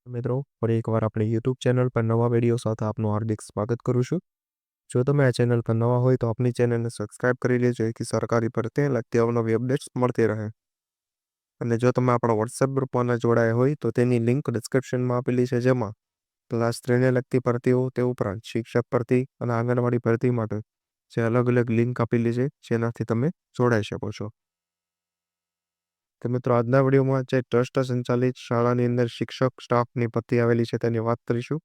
મિત્રો, ફરી એકવાર આપણી યુટ્યુબ ચેનલ પર નવા વિડીયો સાથે આપનું હાર્દિક સ્વાગત કરું છું. જો તમે આ ચેનલ પર નવા હોય તો આપણી ચેનલને સબસ્ક્રાઇબ કરી લેજો જેથી સરકારી ભરતી લગતી અવનવી અપડેટ્સ મળતી રહે. અને જો તમે આપણા વોટ્સએપ ગ્રુપમાં જોડાયા હોય તો તેની લિંક ડિસ્ક્રિપ્શનમાં આપેલી છે, જેમાં ક્લાસ 3ને લગતી ભરતીઓ, તે ઉપરાંત શિક્ષક ભરતી અને આંગણવાડી ભરતી માટે જે અલગ અલગ લિંક આપેલી છે, જેનાથી તમે જોડાઈ શકો છો. તો મિત્રો, આજના વિડીયોમાં જે ટ્રસ્ટ સંચાલિત શાળાની અંદર શિક્ષક સ્ટાફની ભરતી આવેલી છે તેની વાત કરીશું.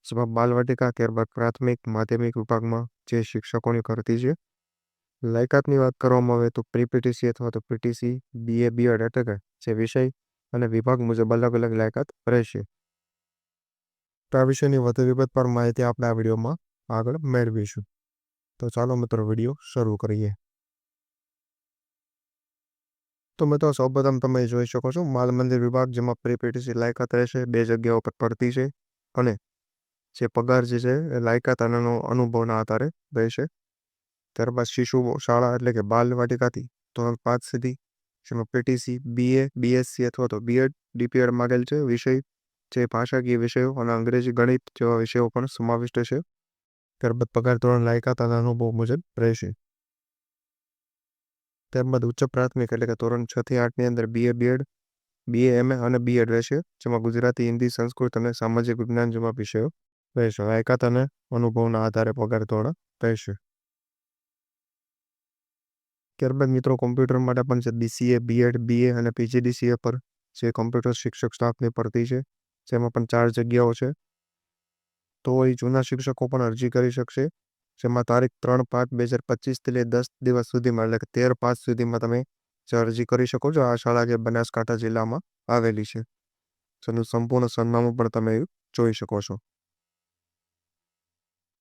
જેમાં બાલવાટિકા, ત્યારબાદ પ્રાથમિક, માધ્યમિક વિભાગમાં જે શિક્ષકોની ભરતી છે. લાયકાતની વાત કરવામાં આવે તો પ્રી-પીટીસી અથવા તો પીટીસી, બીએ, બીએડ એટલે કે જે વિષય અને વિભાગ મુજબ અલગ અલગ લાયકાત રહેશે. તો આ વિષયની વધુ વિગતવાર માહિતી આપણે આ વિડીયોમાં આગળ મેળવીશું. તો ચાલો મિત્રો, વિડીયો શરૂ કરીએ. તો મિત્રો, સૌપ્રથમ તમે જોઈ શકો છો માલ મંદિર વિભાગ, જેમાં પ્રી-પીટીસી લાયકાત રહેશે. 2 જગ્યાઓ પર ભરતી છે અને જે પગાર જે છે એ લાયકાત અને અનુભવના આધારે રહેશે. ત્યારબાદ શિશુ શાળા એટલે કે બાલવાટિકાથી ધોરણ 5 સુધી, જેમાં પીટીસી, બીએ, બીએસસી અથવા તો બીએડ, ડીપીએડ માંગેલ છે. વિષય જે ભાષાકીય વિષયો અને અંગ્રેજી, ગણિત જેવા વિષયો પણ સમાવિષ્ટ છે. ત્યારબાદ પગાર ધોરણ લાયકાત અને અનુભવ મુજબ રહેશે. ત્યારબાદ ઉચ્ચ પ્રાથમિક એટલે કે ધોરણ 6 થી 8ની અંદર બીએ, બીએડ, બીએ, એમએ અને બીએડ રહેશે, જેમાં ગુજરાતી, હિન્દી, સંસ્કૃત અને સામાજિક વિજ્ઞાન જેવા વિષયો રહેશે. લાયકાત અને અનુભવના આધારે પગાર ધોરણ રહેશે. ત્યારબાદ મિત્રો, કોમ્પ્યુટર માટે પણ છે બીસીએ, બીએડ, બીએ અને પીજીડીસીએ પર જે કોમ્પ્યુટર શિક્ષક સ્ટાફની ભરતી છે, જેમાં પણ 4 જગ્યાઓ છે. તો એ જૂના શિક્ષકો પણ અરજી કરી શકશે, જેમાં તારીખ 3/5/2025 થી લઈ 10 દિવસ સુધીમાં એટલે કે 13/5 સુધીમાં તમે અરજી કરી શકો છો. આ શાળા જે બનાસકાંઠા જિલ્લામાં આવેલી છે, જેનું સંપૂર્ણ સરનામું પણ તમે જોઈ શકો છો.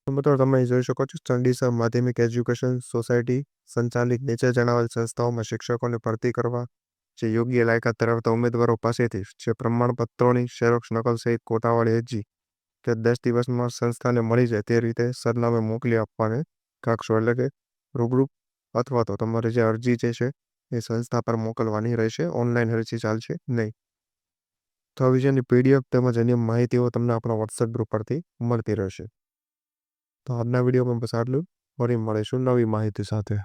મિત્રો, તમે જોઈ શકો છો ચંડીસર માધ્યમિક એજ્યુકેશન સોસાયટી સંચાલિત નીચે જણાવેલ સંસ્થાઓમાં શિક્ષકોની ભરતી કરવા જે યોગ્ય લાયકાત ધરાવતા ઉમેદવારો પાસેથી જે પ્રમાણપત્રોની ઝેરોક્ષ નકલ સહિત કોટાવાળી અરજી કે 10 દિવસમાં સંસ્થાને મળી જાય તે રીતે સરનામે મોકલી આપવાને રાખશો. એટલે કે રૂબરૂ અથવા તો તમારી જે અરજી જે છે એ સંસ્થા પર મોકલવાની રહેશે. ઓનલાઈન અરજી ચાલશે નહીં. તો આ વિષયની પીડીએફ તેમજ અન્ય માહિતીઓ તમને આપણા વોટ્સએપ ગ્રુપ પરથી મળતી રહેશે. તો આજના વિડીયોમાં બસ આટલું. ફરી મળીશું નવી માહિતી સાથે.